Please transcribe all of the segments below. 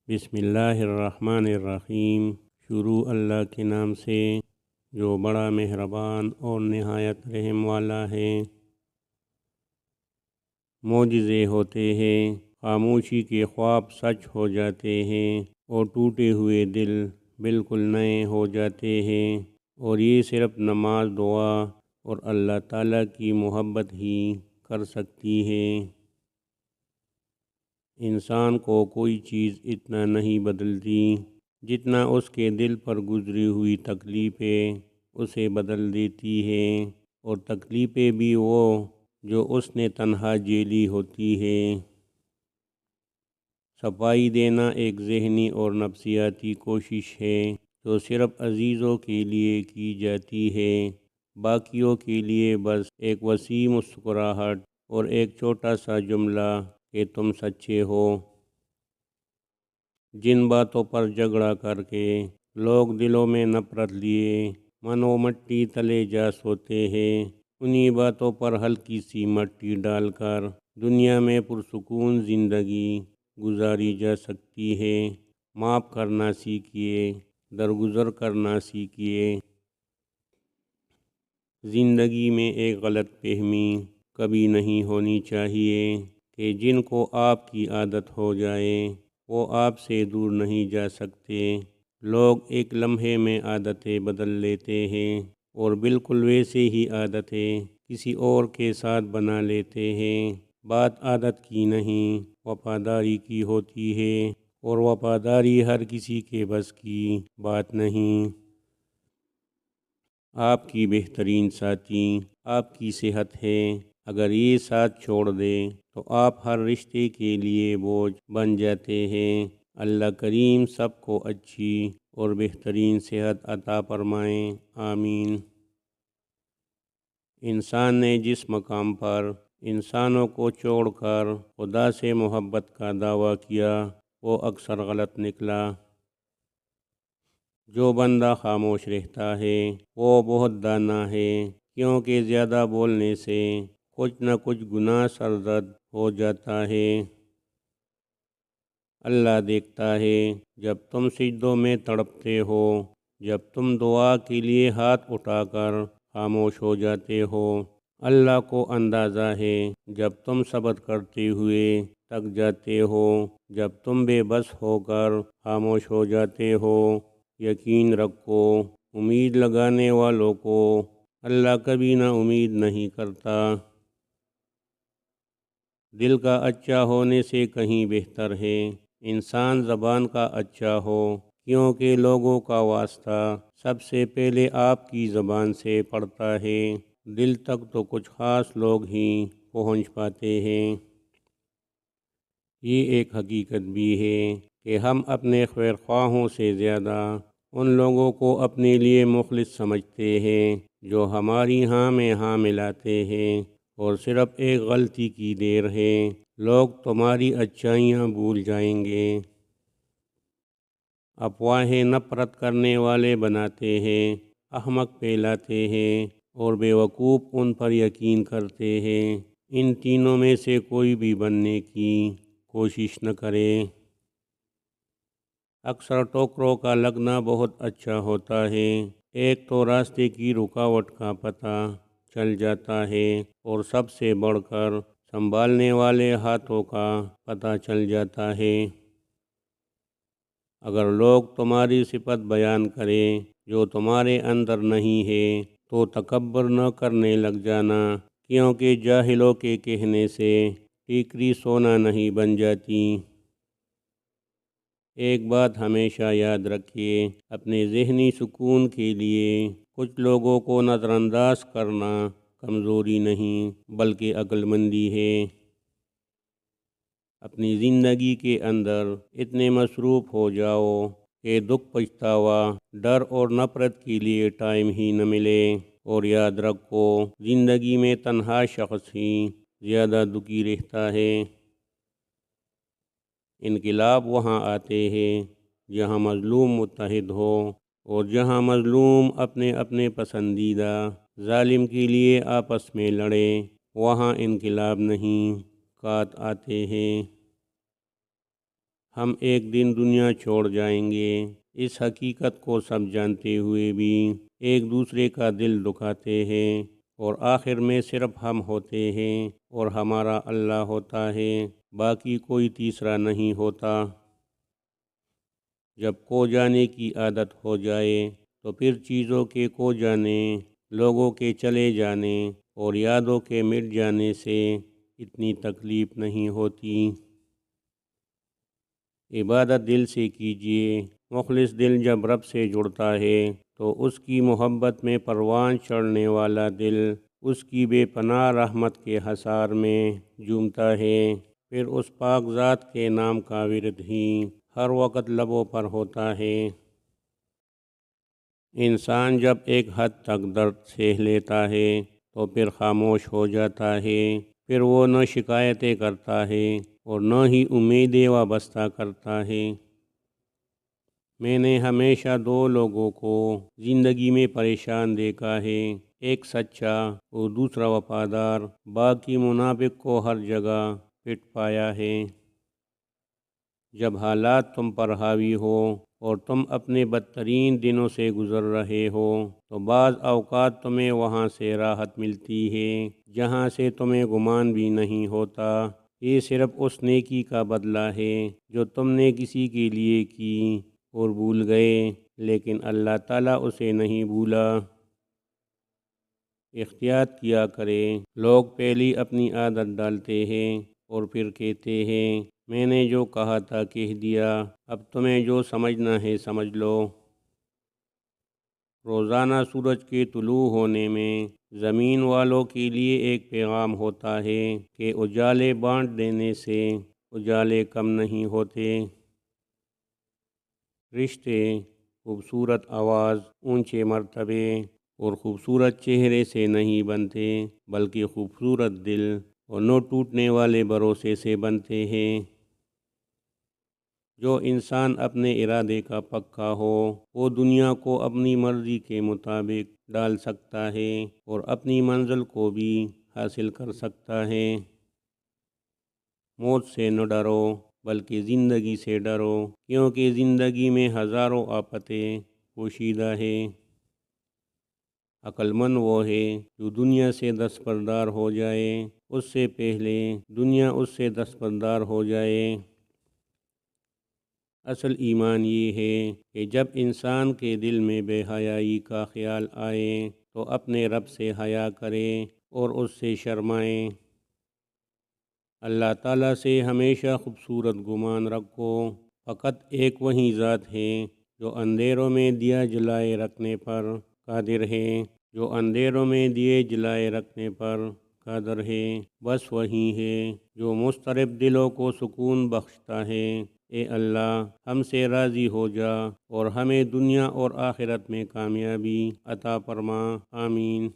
بسم اللہ الرحمن الرحیم۔ شروع اللہ کے نام سے جو بڑا مہربان اور نہایت رحم والا ہے۔ معجزے ہوتے ہیں، خاموشی کے خواب سچ ہو جاتے ہیں اور ٹوٹے ہوئے دل بالکل نئے ہو جاتے ہیں، اور یہ صرف نماز، دعا اور اللہ تعالیٰ کی محبت ہی کر سکتی ہے۔ انسان کو کوئی چیز اتنا نہیں بدلتی جتنا اس کے دل پر گزری ہوئی تکلیفیں اسے بدل دیتی ہیں، اور تکلیفیں بھی وہ جو اس نے تنہا جھیلی ہوتی ہے۔ صفائی دینا ایک ذہنی اور نفسیاتی کوشش ہے جو صرف عزیزوں کے لیے کی جاتی ہے، باقیوں کے لیے بس ایک وسیع مسکراہٹ اور ایک چھوٹا سا جملہ کہ تم سچے ہو۔ جن باتوں پر جھگڑا کر کے لوگ دلوں میں نفرت لیے من و مٹی تلے جا سوتے ہیں، انہی باتوں پر ہلکی سی مٹی ڈال کر دنیا میں پرسکون زندگی گزاری جا سکتی ہے۔ معاف کرنا سیکھیے، درگزر کرنا سیکھیے۔ زندگی میں ایک غلط فہمی کبھی نہیں ہونی چاہیے کہ جن کو آپ کی عادت ہو جائے وہ آپ سے دور نہیں جا سکتے۔ لوگ ایک لمحے میں عادتیں بدل لیتے ہیں اور بالکل ویسے ہی عادتیں کسی اور کے ساتھ بنا لیتے ہیں۔ بات عادت کی نہیں، وفاداری کی ہوتی ہے، اور وفاداری ہر کسی کے بس کی بات نہیں۔ آپ کی بہترین ساتھی آپ کی صحت ہے، اگر یہ ساتھ چھوڑ دے تو آپ ہر رشتے کے لیے بوجھ بن جاتے ہیں۔ اللہ کریم سب کو اچھی اور بہترین صحت عطا فرمائے، آمین۔ انسان نے جس مقام پر انسانوں کو چھوڑ کر خدا سے محبت کا دعویٰ کیا وہ اکثر غلط نکلا۔ جو بندہ خاموش رہتا ہے وہ بہت دانا ہے، کیونکہ زیادہ بولنے سے کچھ نہ کچھ گناہ سرزد ہو جاتا ہے۔ اللہ دیکھتا ہے جب تم سجدوں میں تڑپتے ہو، جب تم دعا کے لیے ہاتھ اٹھا کر خاموش ہو جاتے ہو۔ اللہ کو اندازہ ہے جب تم صبر کرتے ہوئے تھک جاتے ہو، جب تم بے بس ہو کر خاموش ہو جاتے ہو۔ یقین رکھو، امید لگانے والوں کو اللہ کبھی نا امید نہیں کرتا۔ دل کا اچھا ہونے سے کہیں بہتر ہے انسان زبان کا اچھا ہو، کیونکہ لوگوں کا واسطہ سب سے پہلے آپ کی زبان سے پڑتا ہے۔ دل تک تو کچھ خاص لوگ ہی پہنچ پاتے ہیں۔ یہ ایک حقیقت بھی ہے کہ ہم اپنے خیر خواہوں سے زیادہ ان لوگوں کو اپنے لیے مخلص سمجھتے ہیں جو ہماری ہاں میں ہاں ملاتے ہیں، اور صرف ایک غلطی کی دیر ہے لوگ تمہاری اچھائیاں بھول جائیں گے۔ افواہیں نفرت کرنے والے بناتے ہیں، احمق پھیلاتے ہیں، اور بیوقوف ان پر یقین کرتے ہیں۔ ان تینوں میں سے کوئی بھی بننے کی کوشش نہ کرے۔ اکثر ٹوکروں کا لگنا بہت اچھا ہوتا ہے، ایک تو راستے کی رکاوٹ کا پتہ چل جاتا ہے، اور سب سے بڑھ کر سنبھالنے والے ہاتھوں کا پتہ چل جاتا ہے۔ اگر لوگ تمہاری صفت بیان کریں جو تمہارے اندر نہیں ہے تو تکبر نہ کرنے لگ جانا، کیونکہ جاہلوں کے کہنے سے ٹیکری سونا نہیں بن جاتی۔ ایک بات ہمیشہ یاد رکھیے، اپنے ذہنی سکون کے لیے کچھ لوگوں کو نظر انداز کرنا کمزوری نہیں بلکہ عقل مندی ہے۔ اپنی زندگی کے اندر اتنے مصروف ہو جاؤ کہ دکھ، پچھتاوا، ڈر اور نفرت کے لیے ٹائم ہی نہ ملے، اور یاد رکھو زندگی میں تنہا شخص ہی زیادہ دکھی رہتا ہے۔ انقلاب وہاں آتے ہیں جہاں مظلوم متحد ہو، اور جہاں مظلوم اپنے اپنے پسندیدہ ظالم کے لیے آپس میں لڑے وہاں انقلاب نہیں، آتے ہیں۔ ہم ایک دن دنیا چھوڑ جائیں گے۔ اس حقیقت کو سب جانتے ہوئے بھی ایک دوسرے کا دل دکھاتے ہیں، اور آخر میں صرف ہم ہوتے ہیں اور ہمارا اللہ ہوتا ہے، باقی کوئی تیسرا نہیں ہوتا۔ جب کھو جانے کی عادت ہو جائے تو پھر چیزوں کے کھو جانے، لوگوں کے چلے جانے اور یادوں کے مٹ جانے سے اتنی تکلیف نہیں ہوتی۔ عبادت دل سے کیجیے۔ مخلص دل جب رب سے جڑتا ہے تو اس کی محبت میں پروان چڑھنے والا دل اس کی بے پناہ رحمت کے حصار میں جھومتا ہے۔ پھر اس پاک ذات کے نام کا ورد ہی ہر وقت لبوں پر ہوتا ہے۔ انسان جب ایک حد تک درد سہہ لیتا ہے تو پھر خاموش ہو جاتا ہے۔ پھر وہ نہ شکایتیں کرتا ہے اور نہ ہی امیدیں وابستہ کرتا ہے۔ میں نے ہمیشہ دو لوگوں کو زندگی میں پریشان دیکھا ہے، ایک سچا اور دوسرا وفادار، باقی منافق کو ہر جگہ پٹ پایا ہے۔ جب حالات تم پر حاوی ہو اور تم اپنے بدترین دنوں سے گزر رہے ہو تو بعض اوقات تمہیں وہاں سے راحت ملتی ہے جہاں سے تمہیں گمان بھی نہیں ہوتا۔ یہ صرف اس نیکی کا بدلہ ہے جو تم نے کسی کے لیے کی اور بھول گئے، لیکن اللہ تعالیٰ اسے نہیں بھولا۔ احتیاط کیا کریں۔ لوگ پہلی اپنی عادت ڈالتے ہیں اور پھر کہتے ہیں میں نے جو کہا تھا کہہ دیا، اب تمہیں جو سمجھنا ہے سمجھ لو۔ روزانہ سورج کے طلوع ہونے میں زمین والوں کے لیے ایک پیغام ہوتا ہے کہ اجالے بانٹ دینے سے اجالے کم نہیں ہوتے۔ رشتے خوبصورت آواز، اونچے مرتبے اور خوبصورت چہرے سے نہیں بنتے، بلکہ خوبصورت دل اور نہ ٹوٹنے والے بھروسے سے بنتے ہیں۔ جو انسان اپنے ارادے کا پکا ہو وہ دنیا کو اپنی مرضی کے مطابق ڈال سکتا ہے اور اپنی منزل کو بھی حاصل کر سکتا ہے۔ موت سے نہ ڈرو بلکہ زندگی سے ڈرو، کیونکہ زندگی میں ہزاروں آفتیں پوشیدہ ہیں۔ عقل مند وہ ہے جو دنیا سے دستبردار ہو جائے اس سے پہلے دنیا اس سے دستبردار ہو جائے۔ اصل ایمان یہ ہے کہ جب انسان کے دل میں بے حیائی کا خیال آئے تو اپنے رب سے حیا کرے اور اس سے شرمائے۔ اللہ تعالیٰ سے ہمیشہ خوبصورت گمان رکھو۔ فقط ایک وہی ذات ہے جو اندھیروں میں دیا جلائے رکھنے پر قادر ہے، جو اندھیروں میں دیے جلائے رکھنے پر قادر ہے۔ بس وہی ہے جو مضطرب دلوں کو سکون بخشتا ہے۔ اے اللہ، ہم سے راضی ہو جا اور ہمیں دنیا اور آخرت میں کامیابی عطا فرما، آمین۔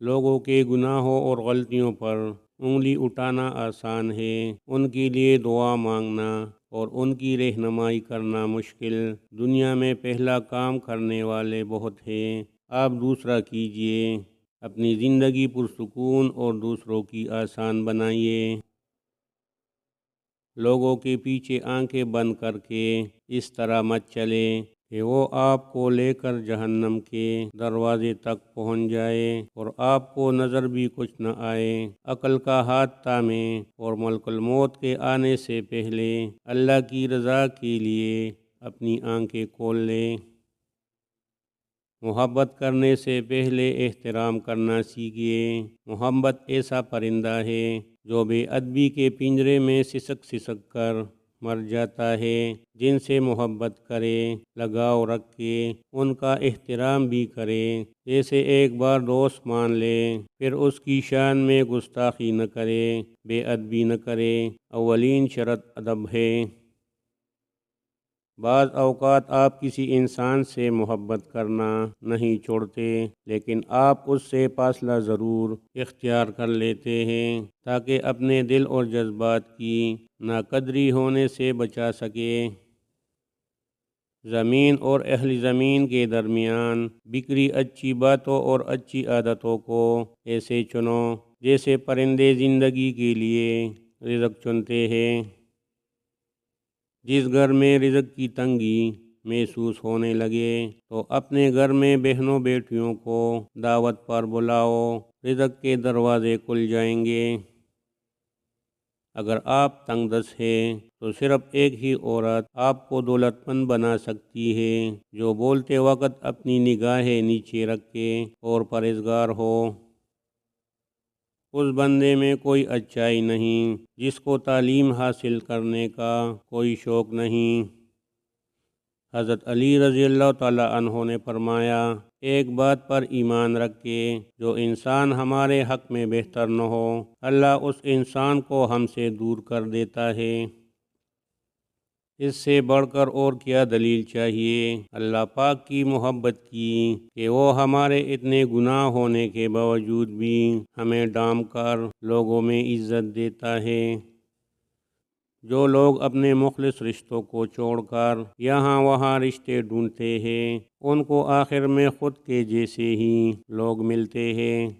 لوگوں کے گناہوں اور غلطیوں پر انگلی اٹھانا آسان ہے، ان کے لیے دعا مانگنا اور ان کی رہنمائی کرنا مشکل۔ دنیا میں پہلا کام کرنے والے بہت ہیں، آپ دوسرا کیجیے۔ اپنی زندگی پرسکون اور دوسروں کی آسان بنائیے۔ لوگوں کے پیچھے آنکھیں بند کر کے اس طرح مت چلیں کہ وہ آپ کو لے کر جہنم کے دروازے تک پہنچ جائے اور آپ کو نظر بھی کچھ نہ آئے۔ عقل کا ہاتھ تھامیں اور ملک الموت کے آنے سے پہلے اللہ کی رضا کے لیے اپنی آنکھیں کھول لیں۔ محبت کرنے سے پہلے احترام کرنا سیکھیے۔ محبت ایسا پرندہ ہے جو بے ادبی کے پنجرے میں سسک سسک کر مر جاتا ہے۔ جن سے محبت کرے، لگاؤ رکھے، ان کا احترام بھی کرے۔ جیسے ایک بار دوست مان لے، پھر اس کی شان میں گستاخی نہ کرے، بے ادبی نہ کرے۔ اولین شرط ادب ہے۔ بعض اوقات آپ کسی انسان سے محبت کرنا نہیں چھوڑتے، لیکن آپ اس سے فاصلہ ضرور اختیار کر لیتے ہیں تاکہ اپنے دل اور جذبات کی ناقدری ہونے سے بچا سکیں۔ زمین اور اہل زمین کے درمیان بکھری اچھی باتوں اور اچھی عادتوں کو ایسے چنو جیسے پرندے زندگی کے لیے رزق چنتے ہیں۔ جس گھر میں رزق کی تنگی محسوس ہونے لگے تو اپنے گھر میں بہنوں بیٹیوں کو دعوت پر بلاؤ، رزق کے دروازے کھل جائیں گے۔ اگر آپ تنگ دست ہیں تو صرف ایک ہی عورت آپ کو دولت مند بنا سکتی ہے، جو بولتے وقت اپنی نگاہیں نیچے رکھے اور پرہیزگار ہو۔ اس بندے میں کوئی اچائی نہیں جس کو تعلیم حاصل کرنے کا کوئی شوق نہیں۔ حضرت علی رضی اللہ تعالیٰ عنہ نے فرمایا، ایک بات پر ایمان رکھے، جو انسان ہمارے حق میں بہتر نہ ہو، اللہ اس انسان کو ہم سے دور کر دیتا ہے۔ اس سے بڑھ کر اور کیا دلیل چاہیے اللہ پاک کی محبت کی کہ وہ ہمارے اتنے گناہ ہونے کے باوجود بھی ہمیں ڈانپ کر لوگوں میں عزت دیتا ہے۔ جو لوگ اپنے مخلص رشتوں کو چھوڑ کر یہاں وہاں رشتے ڈھونڈتے ہیں، ان کو آخر میں خود کے جیسے ہی لوگ ملتے ہیں۔